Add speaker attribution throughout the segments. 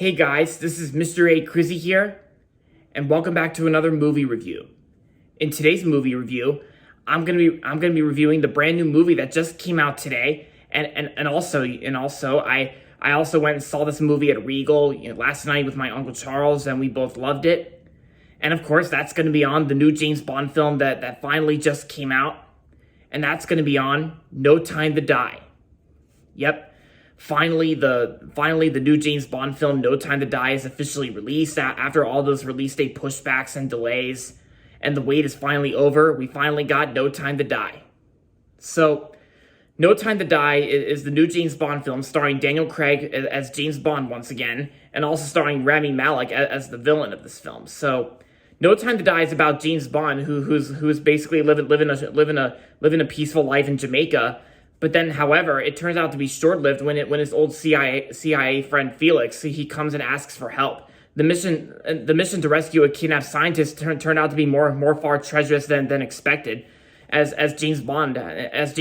Speaker 1: Hey guys, this is Mr. A. Crizzy here, and welcome back to another movie review. In today's movie review, I'm gonna be reviewing the brand new movie that just came out today, and also I also went and saw this movie at Regal last night with my Uncle Charles, and we both loved it. And of course, that's gonna be on the new James Bond film that finally just came out, and that's gonna be on No Time to Die. Yep. Finally, the new James Bond film, No Time to Die, is officially released after all those release date pushbacks and delays, and the wait is finally over. We finally got No Time to Die. So, No Time to Die is the new James Bond film starring Daniel Craig as James Bond once again, and also starring Rami Malek as the villain of this film. So, No Time to Die is about James Bond, who's basically living a peaceful life in Jamaica. But then, however, it turns out to be short-lived when his old CIA friend Felix, he comes and asks for help. The mission to rescue a kidnapped scientist turned out to be more far treacherous than expected, as James Bond has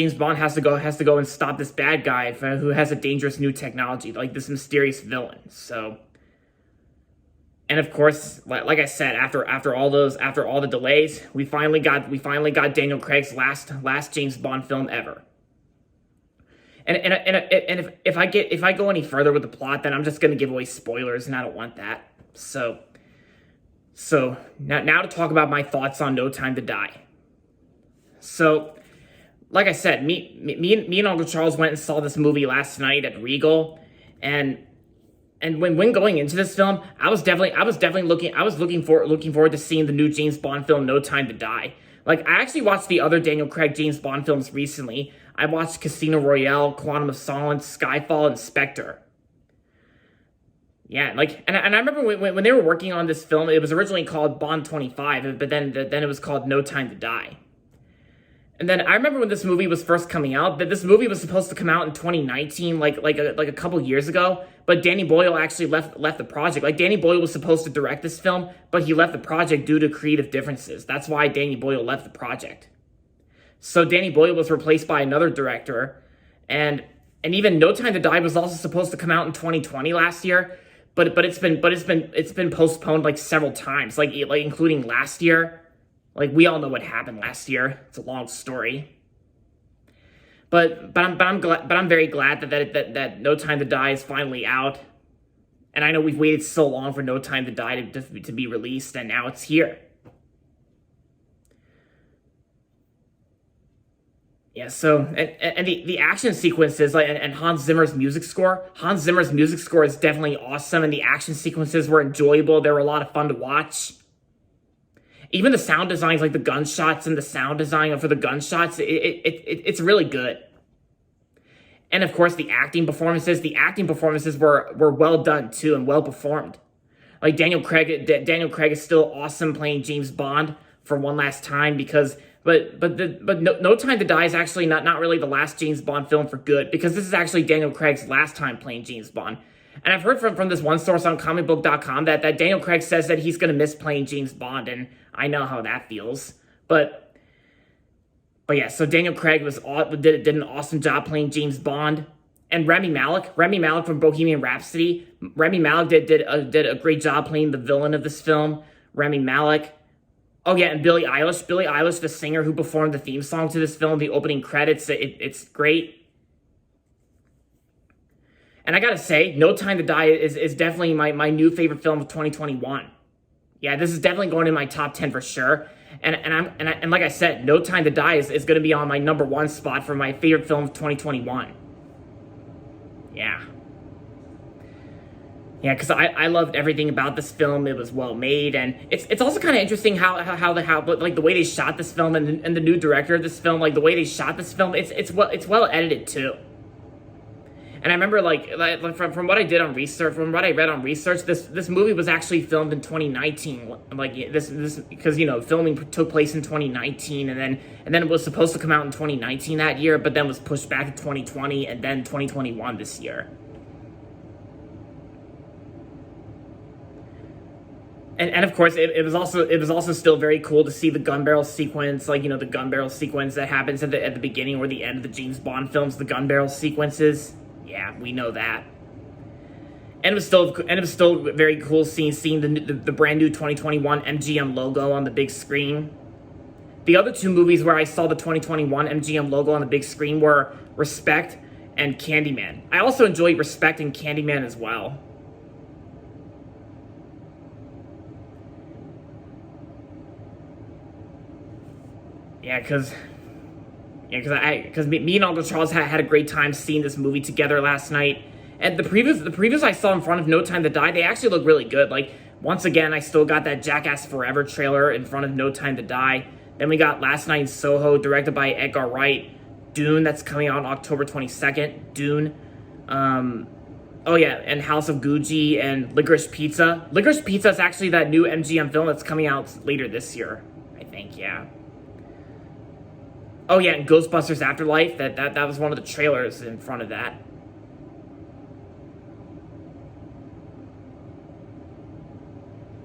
Speaker 1: to go and stop this bad guy who has a dangerous new technology, like this mysterious villain. So, and of course, like I said, after all the delays, we finally got Daniel Craig's last James Bond film ever. And if I go any further with the plot, then I'm just gonna give away spoilers, and I don't want that. So now to talk about my thoughts on No Time to Die. So, like I said, me and Uncle Charles went and saw this movie last night at Regal, and when going into this film, I was definitely looking forward to seeing the new James Bond film, No Time to Die. Like, I actually watched the other Daniel Craig James Bond films recently. I watched Casino Royale, Quantum of Solace, Skyfall, and Spectre. Yeah, like, and I remember when they were working on this film, it was originally called Bond 25, but then it was called No Time to Die. And then I remember when this movie was first coming out, that this movie was supposed to come out in 2019, like a couple years ago, but Danny Boyle actually left the project. Like, Danny Boyle was supposed to direct this film, but he left the project due to creative differences. That's why Danny Boyle left the project. So Danny Boyle was replaced by another director, and even No Time to Die was also supposed to come out in 2020 last year, but it's been postponed like several times, like including last year. Like, we all know what happened last year. It's a long story. But I'm very glad that No Time to Die is finally out. And I know we've waited so long for No Time to Die to be released, and now it's here. Yeah, so, and the action sequences, like, and Hans Zimmer's music score is definitely awesome, and the action sequences were enjoyable. They were a lot of fun to watch. Even the sound designs, like the gunshots and the sound design for the gunshots, it's really good. And of course, the acting performances were well done too, and well performed. Like, Daniel Craig is still awesome playing James Bond for one last time, because but No Time to Die is actually not really the last James Bond film for good, because this is actually Daniel Craig's last time playing James Bond. And I've heard from this one source on comicbook.com that Daniel Craig says that he's going to miss playing James Bond, and I know how that feels. But yeah, so Daniel Craig did an awesome job playing James Bond. And Rami Malek from Bohemian Rhapsody, Rami Malek did a great job playing the villain of this film. Rami Malek. Oh yeah, and Billie Eilish, the singer who performed the theme song to this film, the opening credits, it's great. And I gotta say, No Time to Die is definitely my new favorite film of 2021. Yeah, this is definitely going in my top 10 for sure. And like I said, No Time to Die is going to be on my number one spot for my favorite film of 2021. Yeah. Yeah, because I loved everything about this film. It was well made, and it's also kind of interesting how like the way they shot this film, and the new director of this film, like the way they shot this film, it's well edited too. And I remember, like from what I did on research, from what I read on research, this movie was actually filmed in 2019. Like, this because filming took place in 2019, and then it was supposed to come out in 2019 that year, but then was pushed back to 2020, and then 2021 this year. And of course, it was also still very cool to see the gun barrel sequence, like the gun barrel sequence that happens at the beginning or the end of the James Bond films, the gun barrel sequences. Yeah, we know that. it was still very cool seeing the brand new 2021 MGM logo on the big screen. The other two movies where I saw the 2021 MGM logo on the big screen were Respect and Candyman. I also enjoyed Respect and Candyman as well. Yeah, because me and Uncle Charles had a great time seeing this movie together last night. And the previews I saw in front of No Time to Die, they actually look really good. Like, once again, I still got that Jackass Forever trailer in front of No Time to Die. Then we got Last Night in Soho, directed by Edgar Wright. Dune, that's coming out on October 22nd. Dune. Oh yeah, and House of Gucci and Licorice Pizza. Licorice Pizza is actually that new MGM film that's coming out later this year, I think, yeah. Oh yeah, and Ghostbusters Afterlife, that was one of the trailers in front of that.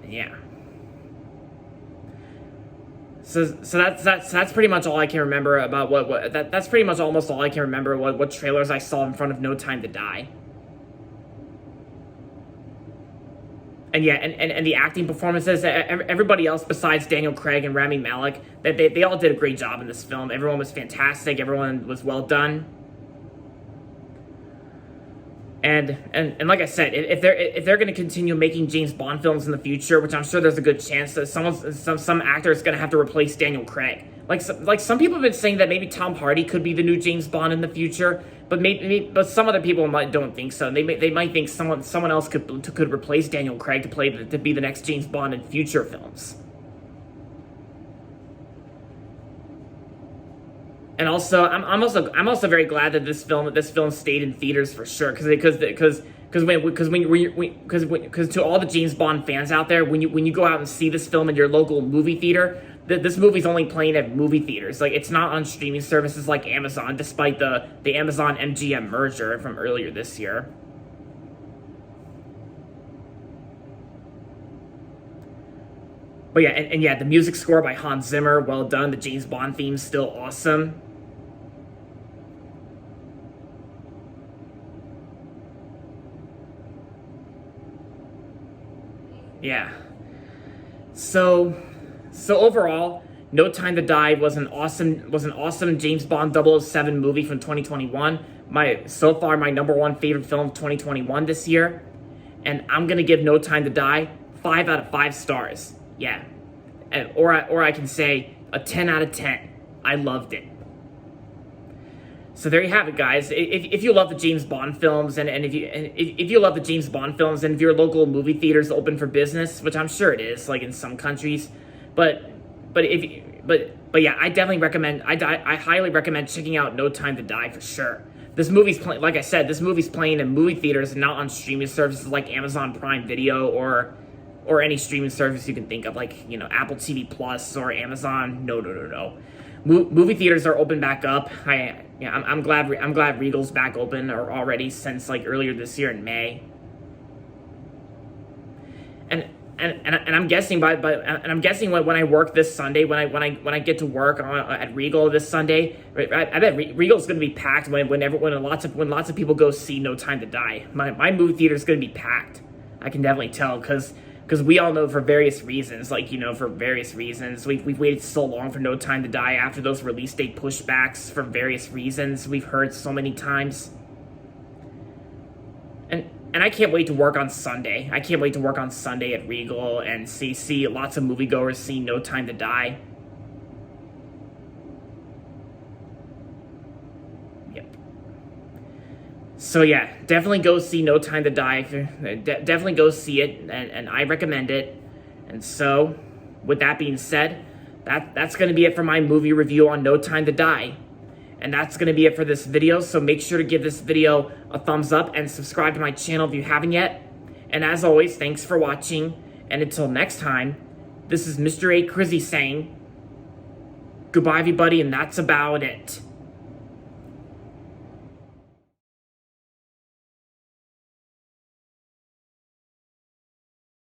Speaker 1: Yeah. So that's pretty much all I can remember about that's pretty much almost all I can remember what trailers I saw in front of No Time to Die. And yeah, and the acting performances, everybody else besides Daniel Craig and Rami Malek, they all did a great job in this film. Everyone was fantastic. Everyone was well done. And like I said, if they're going to continue making James Bond films in the future, which I'm sure there's a good chance that some actor is going to have to replace Daniel Craig. Like some people have been saying that maybe Tom Hardy could be the new James Bond in the future, but but some other people don't think so. They might think someone else could replace Daniel Craig to be the next James Bond in future films. And also, I'm also very glad that this film stayed in theaters for sure, because to all the James Bond fans out there, when you go out and see this film in your local movie theater, this movie's only playing at movie theaters. Like, it's not on streaming services like Amazon, despite the Amazon MGM merger from earlier this year. But yeah, and yeah, the music score by Hans Zimmer, well done. The James Bond theme's still awesome. Yeah. So overall, No Time to Die was an awesome James Bond 007 movie from 2021. So far my number one favorite film of 2021 this year. And I'm gonna give No Time to Die 5 out of 5 stars. Yeah. Or I can say a 10 out of 10. I loved it. So there you have it, guys. If you love the James Bond films, and if you love the James Bond films, and if your local movie theater's open for business, which I'm sure it is, like in some countries, but yeah, I definitely recommend. I highly recommend checking out No Time to Die for sure. This movie's playing, like I said, this movie's playing in movie theaters and not on streaming services like Amazon Prime Video or any streaming service you can think of, like, you know, Apple TV Plus or Amazon. No. Movie theaters are open back up. I'm glad Regal's back open or already since like earlier this year in May. And I'm guessing when I work this Sunday, when I get to work at Regal this Sunday, I bet Regal's going to be packed when lots of people go see No Time to Die. My movie theater is going to be packed. I can definitely tell, because we all know, for various reasons, we've waited so long for No Time to Die after those release date pushbacks for various reasons we've heard so many times. And I can't wait to work on Sunday. I can't wait to work on Sunday at Regal and see lots of moviegoers see No Time to Die. Yep. So yeah, definitely go see No Time to Die. Definitely go see it, and I recommend it. And so, with that being said, that's going to be it for my movie review on No Time to Die. And that's going to be it for this video, so make sure to give this video a thumbs up and subscribe to my channel if you haven't yet. And as always, thanks for watching, and until next time, this is Mr. A. Crizzy saying, goodbye everybody, and that's about it.